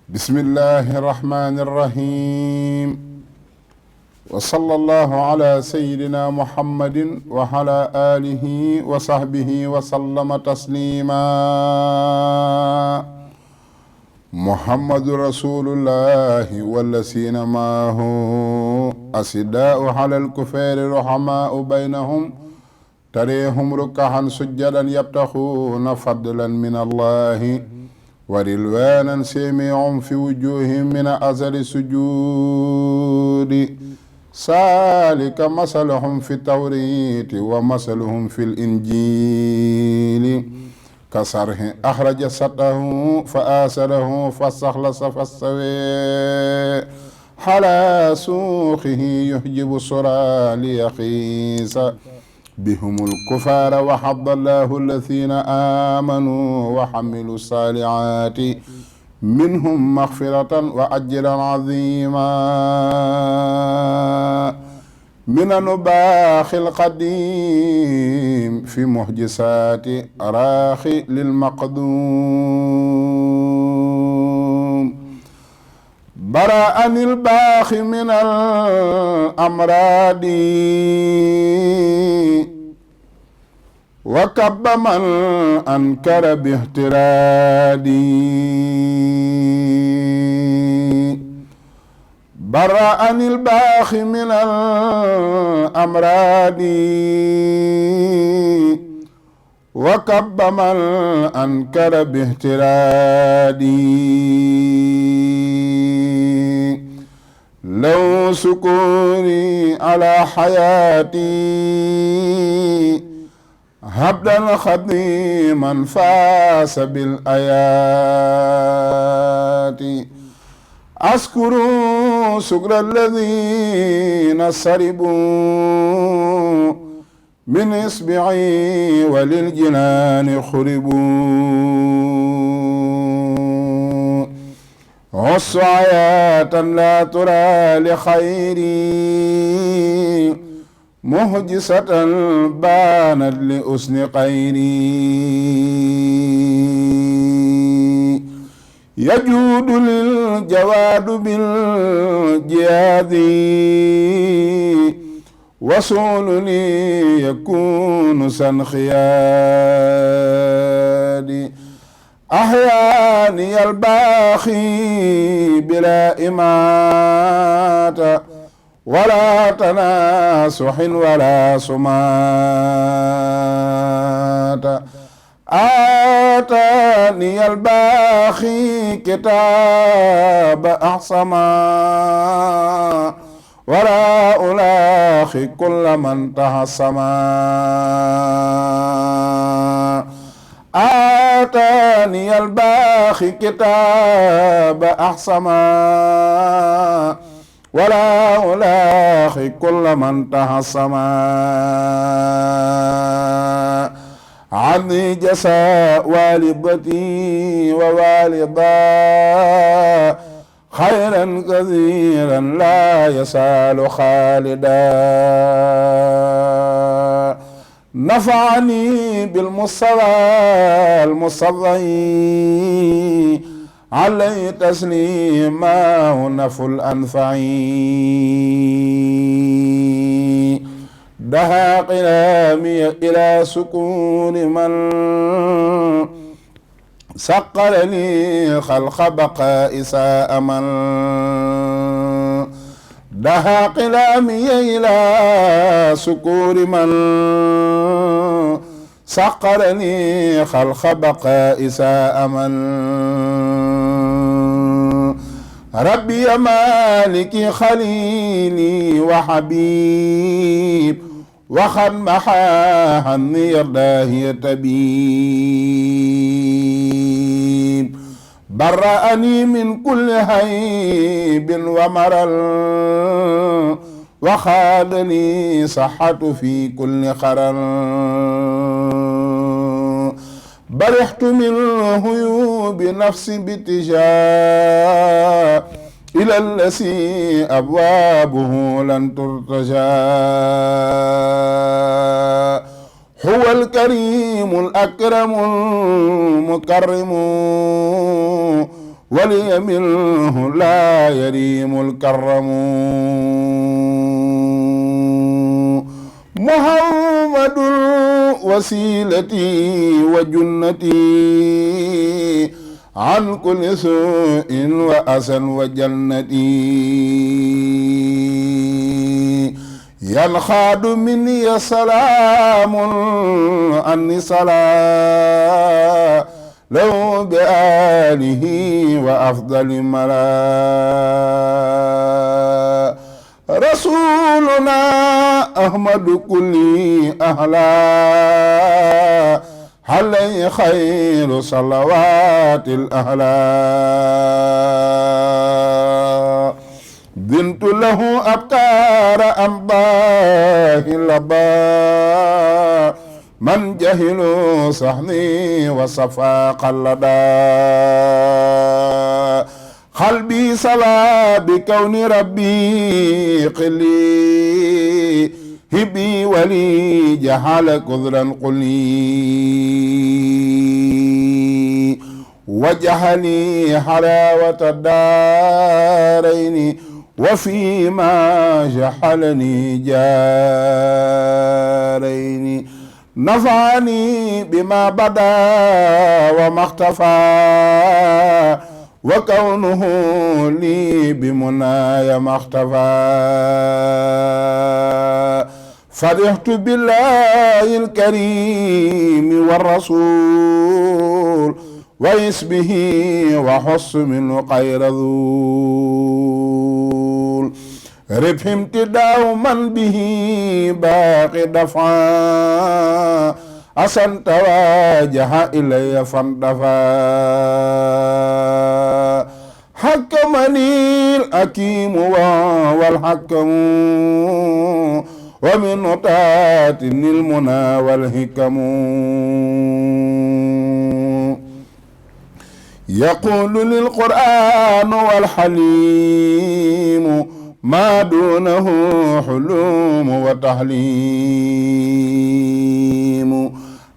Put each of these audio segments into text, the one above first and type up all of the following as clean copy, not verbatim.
بسم الله الرحمن الرحيم وصلى الله على سيدنا محمد وعلى آله وصحبه وسلم تسليما محمد رسول الله والذين معه أشداء على الكفار رحماء بينهم تريهم ركعا سجدا يبتغون فضلا من الله ورلوانا سميع في وجوههم من أثر السجود سالك مثلهم في التوريت ومثلهم في الإنجيل كصرح أخرج شطه فآزره فاستخلص فاستوى على سوقه يحجب السرى ليخيس بهم الكفار وحض الله الذين آمنوا وحملوا الصالحات منهم مغفرة وأجرا عظيما من النباخ القديم في محجسات راخي للمقدوم برأني الباخ من الأمراض وكب من أنكر باهترادي برأني الباخ من الأمراض وكب من أنكر باهترادي لو سكوري على حياتي هبدا خديما فاس بالآيات أذكر سكر الذين سربوا من إصبعي وللجنان خربوا عص آياتا لا ترى لخيري مهجسة بانت لأسن قيري يجود للجواد بالجياد وصول لي يكون سنخياد أحياني الباخي بلا إماتة ولا تناسح ولا سمات آتاني الباخي كتاب أحصما ولا ألاخي كل من تحصما آتاني الباخي كتاب أحصما ولا ألاخي كل من تحصما عني جزاء والدتي ووالدا خيرا كثيرا لا يسال خالدا نفعني بالمصطفى المصطفى علي تسليما ونفو الأنفعي دها قلامي إلى سكون من سقر لي خلق بقاء ساء من دها قلامي إلى سكون من سقرني خلق بقاء ساء من ربي مالكي خليلي وحبيب وخد محاها يرضاه تبيب برأني من كل هيب ومرل وخاد لي صحة في كل خرر برحت من هيوب نفسي باتجاه إلى الذي أبوابه لن ترتجى هو الكريم الأكرم المكرم ولي منه لا يريم الكرم محمد وسيلتي وجنتي عن كل سوء وأسى وجنتي ينخاد مني سلام عني صلاة لو بآله وأفضل ملا رسولنا أحمد كل أهلا عليه خير صلوات الأهلا بنت له أبكار أنباه لبا من جهل صحني وصفا قلدا قلبي صلى بكون ربي قلي هبي ولي جهل كذرا قلي وجهلي حلاوة الدارين وفيما جحلني جارين نفعني بما بدا وما اختفى وكونه لي بمنايا ما اختفى فرحت بالله الكريم والرسول واسمه وحص منه خير ذول ربح امتداء من به باقي دفعا أسن تواجه إلي فاندفا حكمني الأكيم والحكم ومن نطاتني المنى والحكم يقول للقرآن والحليم ما دونه حلوم وتحليم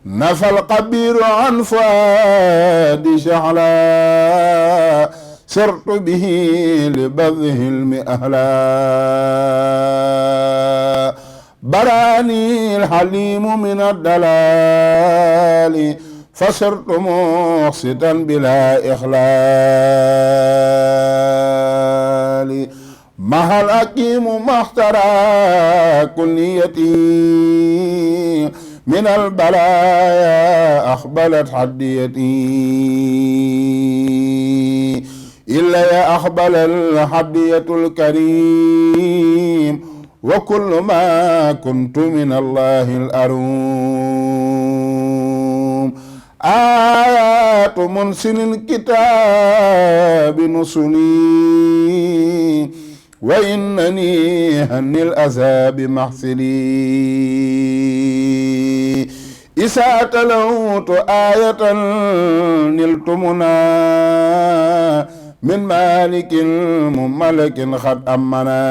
نفى القبير عن فؤاد شعلا سرت به لبذه المئهلا براني الحليم من الدلال فصرت مقسطا بلا إخلال مع الأكيم ما اخترى كليتي من البلايا أقبلت حديتي إلا يا أقبل الحدية الكريم وكل ما كنت من الله الأروم آيات منسن الكتاب نصلي وإنني هن الأذى بمحسلي إذا تلوت آية نلت منى من مالك مملك قد أمنا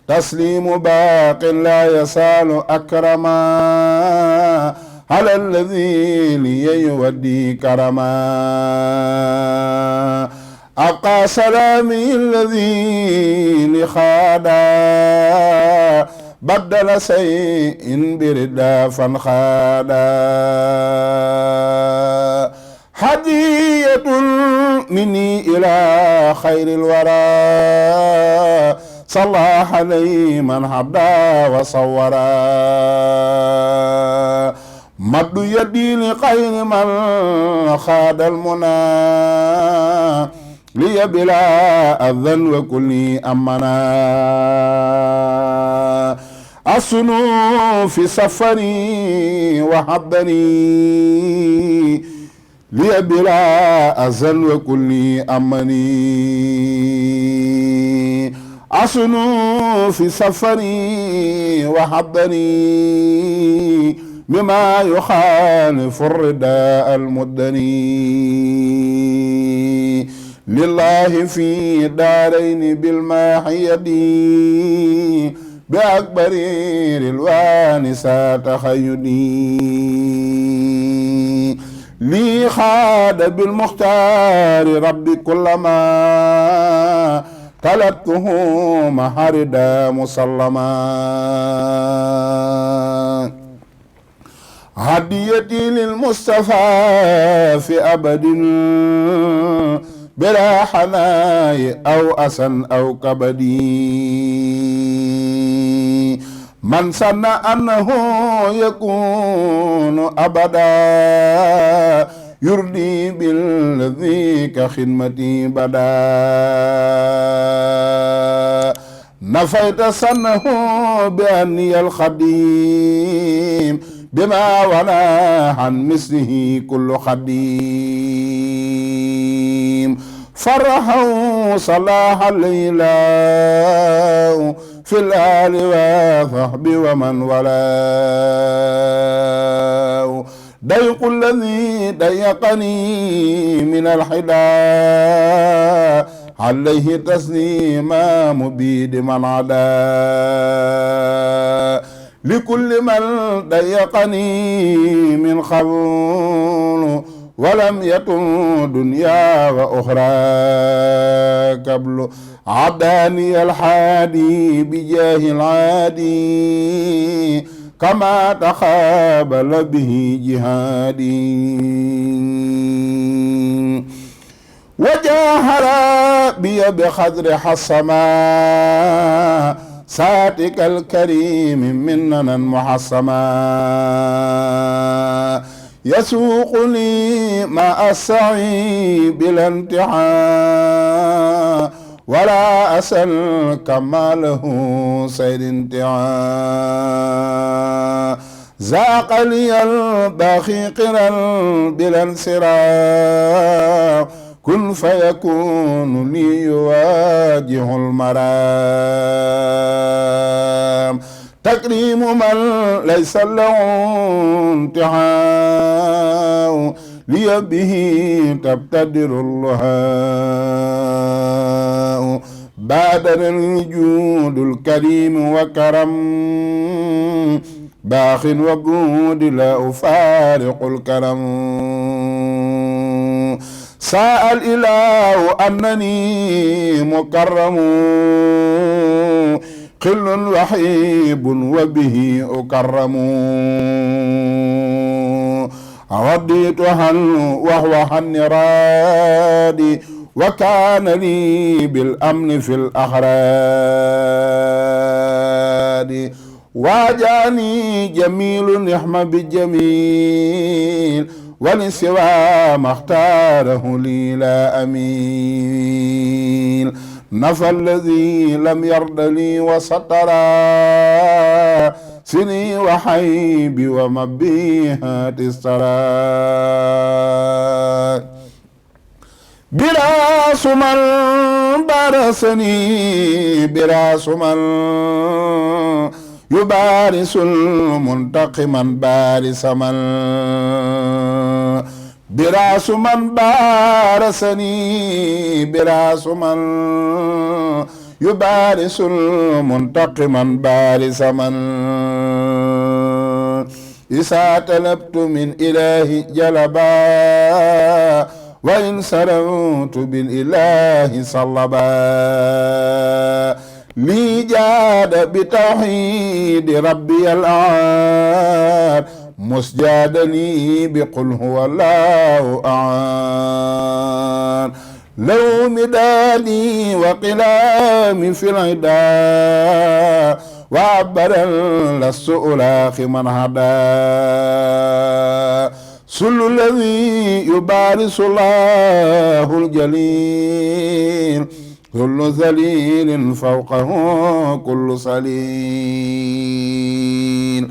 تسليم باق لا يسال أكرما على الذي لي يودي كرما أبقى سلامي الذي لخادا بدل شيء بردا فانخادا هدية مني إلى خير الورى صلى عليه من حدا وصورا مد يدي لخير من خاد المنى لي بلا أذن وكل أمنا أصنو في سفري وحضني لي بلا أذن وكل أمني أصنو في سفري وحضني بما يخالف الرداء المدني لله في دارين بالماحية بأكبر رلوان ساتخيدي لي خاد بالمختار ربي كلما طلبته محردا مسلما هديتي للمصطفى في أبد بلا حناي أو أسن أو كبدي من سن أنه يكون أبدا يردي بالذي كخدمتي بدا نفيت سنه بأني الخديم بما ولا عن مثله كل خديم فرحوا صلاح الليلة في الآل وصحب ومن والاه ضيق الذي ضيقني من الحدا عليه تسليما مبيد من عدا لكل من ضيقني من قبل ولم يكن دنيا وأخرى قبل عداني الحادي بجاه العادي كما تقابل به جهادي وجاهر بي بخضر حصما ساتك الكريم مننا محصما يسوقني مع السعي بلا انتهاء ولا أسأل كماله سير انتهاء زاق لي الباخي قرا بلا انصراف كن فيكون لي يواجه المرام تكريم من ليس له انتهاء لي به تبتدر الله بادر الوجود الكريم وكرم باخ وجود لا أفارق الكرم ساء الإله أنني مكرم قل وحيب وبه أكرم رديت وهو هن رادي وكان لي بالأمن في الأخراد واجاني جميل نحم بالجميل ولسوى ما اختاره لي لا أميل نفى الذي لم يرد لي وسطرا سني وحيبي ومبيهات السرى براس من برسني براس من يبارس المنتقما بارس من براس من بارسني براس من يبارس المنتقما بارس من إذا طلبت من إله جلبا وإن سررت بالإله صلبا لي جاد بتوحيد ربي الأعاد مسجادني بقل هو الله أعاد لو مدادي وقلامي في العدا وعبرا لست ألاقي من هدى سل الذي يبارس الله الجليل كل ذليل فوقه كل صليل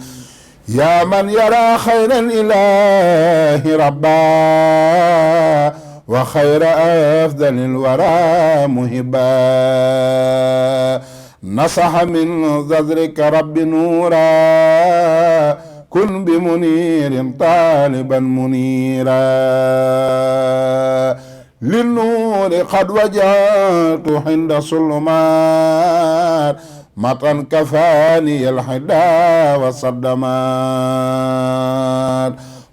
يا من يرى خير الإله ربا وخير أفضل الورى مهبا نصح من ذذرك رب نورا كن بمنير طالبا منيرا للنور قد وجهت عند الظلمات مطا كفاني الحدا والصدمات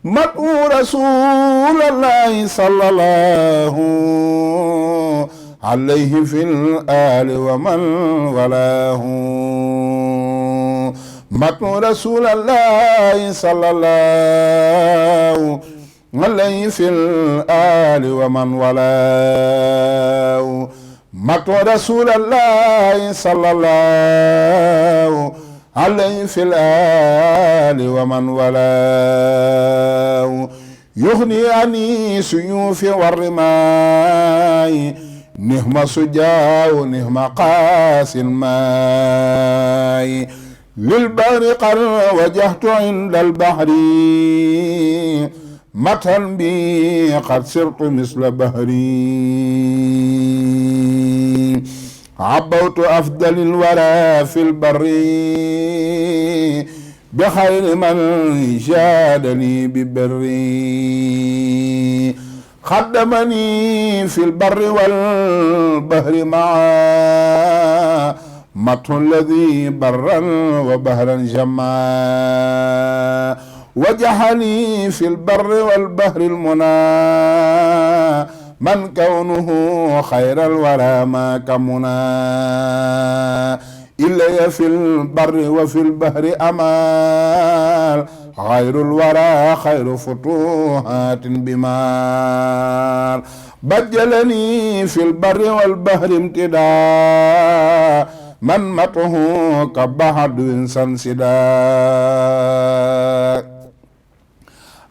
مدعو رسول الله صلى الله عليه في الآل ومن ولاه مدعو رسول الله صلى الله عليه في الآل ومن ولاه مدعو رسول الله صلى الله عليه في الآل ومن ولاه يغني عني سيوف والرماء نهم سجاء نهم قاس الماء للبحر قد وجهت عند البحر متى بي قد صرت مثل بحري عبوت أفضل الورى في البر بخير من جادني ببري خدمني في البر والبحر معا مته الذي برا وبهرا جمعا وجحني في البر والبحر المنى من كونه خير الورى ما كمنا إلا في البر وفي البحر أمال غير الورى خير فتوحات بمال بجلني في البر والبحر امتداء من مته كبحد إنسان سداء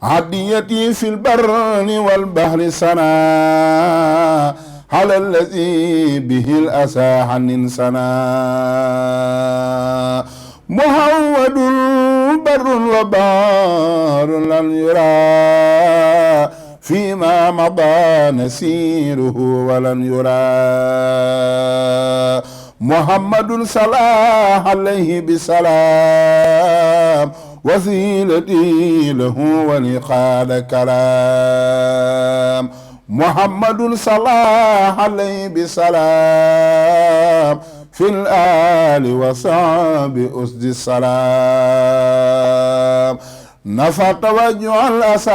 عديتي في البر والبحر سنا على الذي به الأسى حن سنا محمد بر وبار لن يرى فيما مضى نسيره ولن يرى محمد صلاح عليه بسلام وسيلتي له ولقاد كلام محمد صلاح عليه بسلام في الآل وصحب أسد السلام نفى توجع الأسى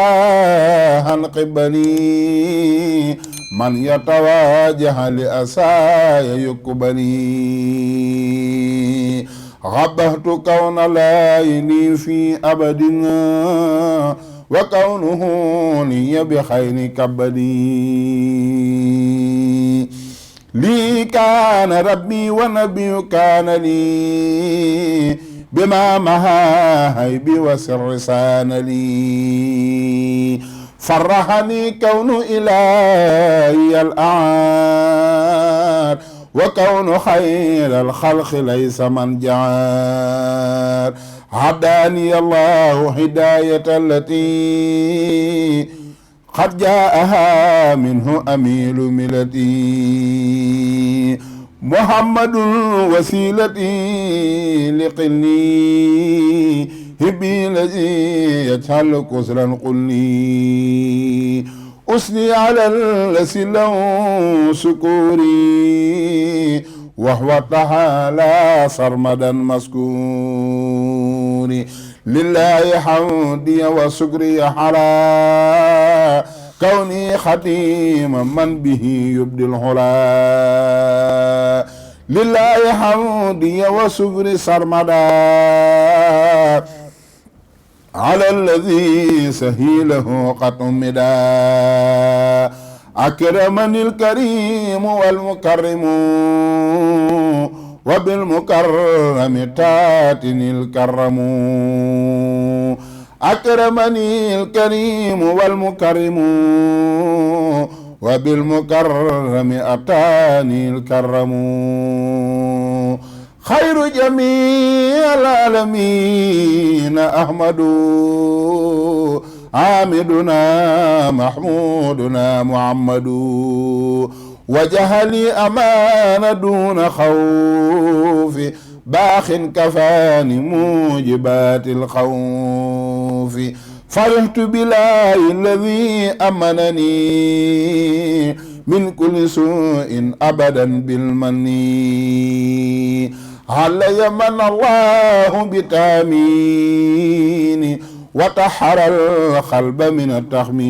عن قبلي من يتواجه لأساي يقبلي غبهت كون لا يلي في أبد وكونه لي بخير كبدي لي كان ربي ونبي كان لي بما مها هيبي وسر سان لي فرحني كون إلهي الأعار وكون خير الخلق ليس من جعار هداني الله هداية التي قد جاءها منه أميل ملتي محمد وسيلتي لقلي هبي الذي يجعل كسرا قلي أثني على الذي له سكوري وهو تعالى سرمدا مذكوري لله حمدي وشكري على كوني خديما من به يبدي الهلا لله حمدي وشكري سرمدا على الذي سهيله قد أمدا أكرمني الكريم والمكرم وبالمكرم تاتني الكرم أكرمني الكريم والمكرم وبالمكرم أتاني الكرم خير جميع العالمين أحمد عامدنا محمودنا محمد وجهلي أمان دون خوف باخ كفاني موجبات الخوف فرحت بالله الذي أمنني من كل سوء أبدا بالمن علي من الله بتامين وطهر القلب من التخمين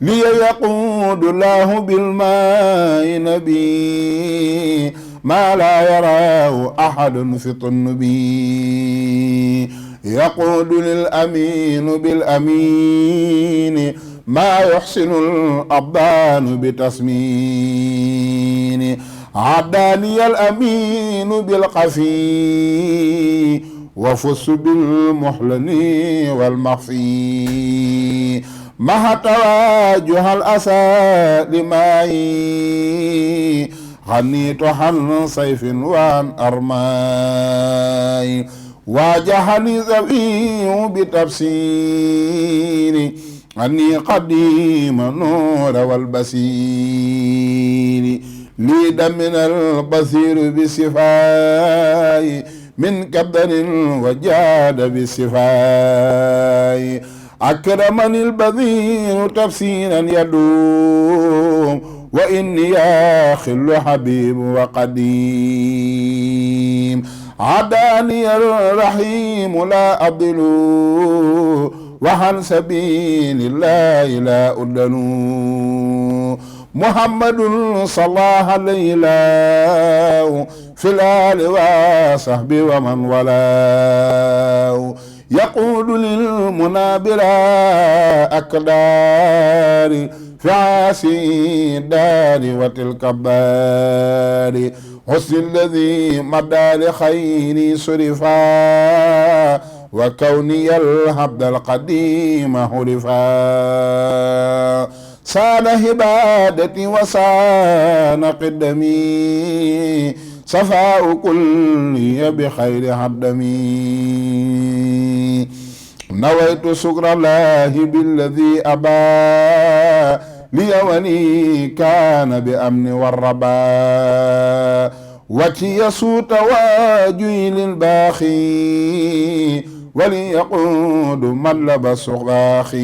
لي يقود الله بالماء نبي ما لا يراه أحد في النبي يقود للأمين بالأمين ما يحسن الأبدان بتسمين عداني الأمين بالقفي وفس بالمحلن والمخفي مع تواجه الأسى لماي غنيت عن صيف وعن أرماي واجهني زبي بتفسير أني قديم النور والبصير ليد من البصير بصفاي من كبر وجاد بصفاي أكرمني البذير تفسيرا يدوم وإني يا خل حبيب وقديم عداني الرحيم لا أضل وعن سبيل الله لا أدل محمد صلى عليه في الآل وصحبه ومن والاه يقول للمنى بلا أقدار في عاسي الدار وتلك الدار حسن الذي مدى لخيري صرفا وكوني العبد القديم حرفا سان هبادتي وسان قدمي صفاء كلي بخير حدمي نويت شكر الله بالذي أبى لي وني كان بأمن والربا وكي سوء تواجي للباخي وليقود من لبس باخي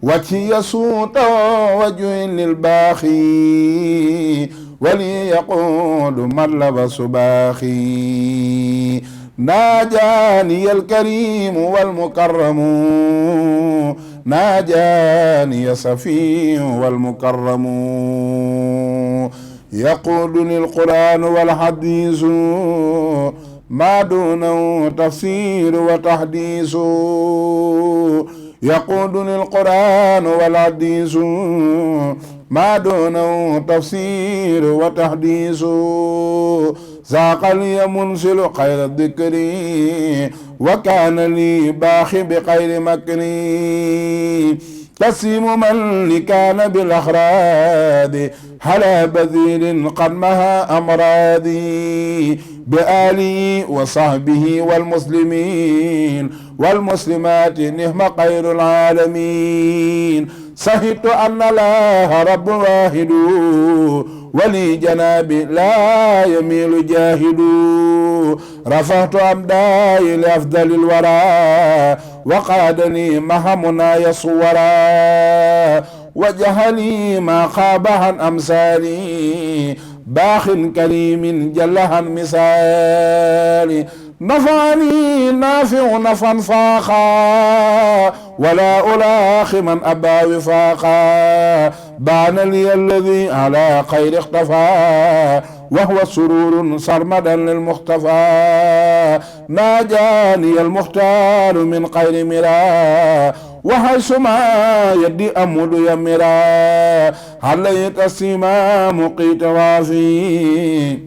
وكي سوء تواجي للباخي وليقود من لبس باخي ناجاني الكريم والمكرم ناجاني الصفي والمكرم يقودني القرآن والحديث ما دونه تفسير وتحديث يقودني القرآن والحديث ما دونه تفسير وتحديث ساق لي منزل خير الذكر وكان لي باخي بخير مكري تسيم من لكان بالأخراد على بذير قد مها أمراضي بآله وصحبه والمسلمين والمسلمات نهم خير العالمين سهدت أن الله رب واحد ولي جنابي لا يميل جاهد رفعت أمداي لأفضل الورى وقادني مهمنا يصورا وجهلي ما خاب عن أمثالي باخ كريم جلها مثالي نفعني نافع نفعا فاخا ولا ألاخ من أبى وفاقا بان لي الذي على خير اختفى وهو سرور سرمدا للمختفى ناجاني المختار من خير مرا وحيثما يدي أمود يمرا عليت السما مقيت وافي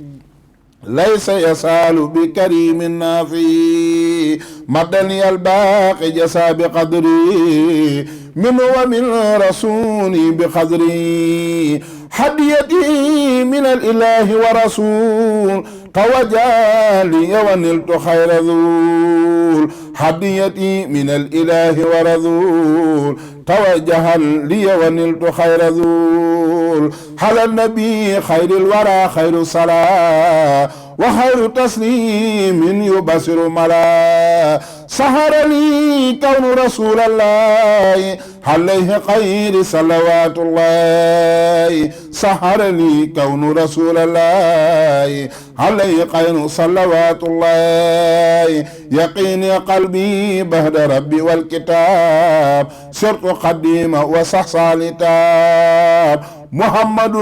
ليس يسال بكريم نافي مدني الباقي جسى بقدري من ومن رسولي بقدري حديتي من الإله ورسول قوجالي ونلت خير ذول حديتي من الإله ورسول توجه لي ونلت خير ذول على النبي خير الورى خير صلاة وخير تسليم يبصر ملا سهر لي كون رسول الله عليه خير صلوات الله سهر لي كون رسول الله عليه خير صلوات الله يقيني قلبي بهد ربي والكتاب سرت قديم وصحصى لتاب محمد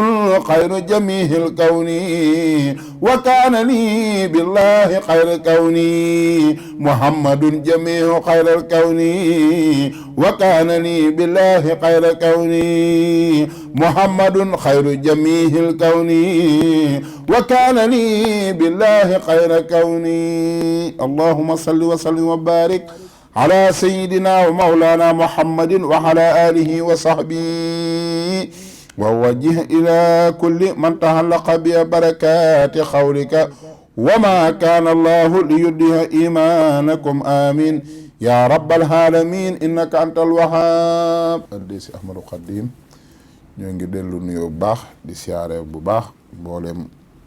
خير جميع الكون وكان لي بالله خير كوني محمد جميع خير الكون وكان لي بالله خير كوني محمد خير جميع الكون وكان لي بالله خير كوني اللهم صل وسلم وبارك على سيدنا ومولانا محمد وعلى آله وصحبه ووجه إلى كل من تعلق ببركات قولك وما كان الله ليضيع إيمانكم آمين يا رب العالمين إنك أنت الوهاب الديس أحمد القديم ñoo ngi dellu nuyoo bu baax di siyaare bu baax mboolem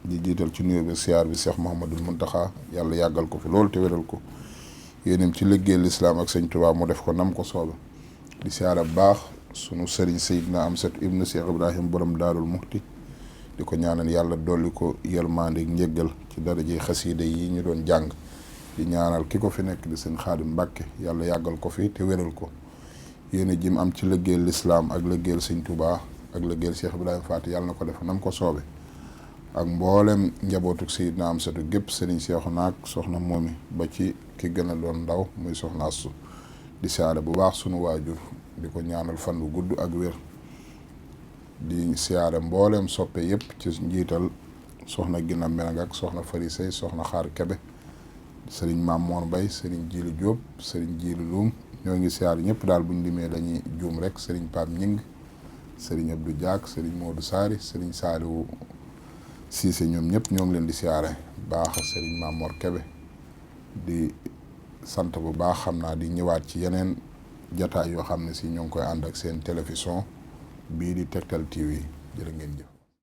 di jiital ci nuyoo bi siyaar bi Cheikh Mouhamadul Muntaxa yàlla yàggal ko fi loolu te wéral ko yéenem ci liggéey lislaam ak sëñ Tuubaa mu def ko nam ko soobe di siyaare bu baax sunu sëriñ Seydina Amsatu ibnu Cheikh Ibrahim borom Daarul Muxti di ko ñaanal yàlla dolli ko yërmande njéggal ci daraje xasiida yi ñu doon jàng di ñaanal ki ko fi nekk di sëñ Xaadim Mbàkke yàlla yàggal ko fi te wéral ko yéene jim am ci liggéeyal lislaam ak liggéeyal sëñ Tuubaa ak liggéeyal Cheikh Ibrahima Faty yàlla na ko def nam ko soobe ak mboolem njabootuk Seydina Amsatu gépp sëriñ Seexu naak soxna moomi ba ci ki gën a doon ndaw muy soxna Astu di siyaare bu baax sunu waajur di ko ñaanal fan bu gudd ak wér di siyaare mboolem soppe yëpp ci njiital soxna Gina Menag ak soxna Fari Sey soxna Xaar Kebe sëriñ Maam Moor Mbay sëriñ Jiili Jóob sëriñ Jiili Luum ñoo ngi siyaare ñëpp daal buñ limee dañuy juum rek sëriñ Paap Ñing sëriñ Abdou Diak sëriñ Modou Saari sëriñ Saaliwu Siise ñoom ñëpp ñoo ngi leen di siyaare baax sëriñ Maam Moor Kebe di sant bu baax xam naa di ñëwaat ci yeneen jataay yoo xam ne si ñoo ngi koy ànd ak seen télévision bii di Tektal TV jërë ngeen jëf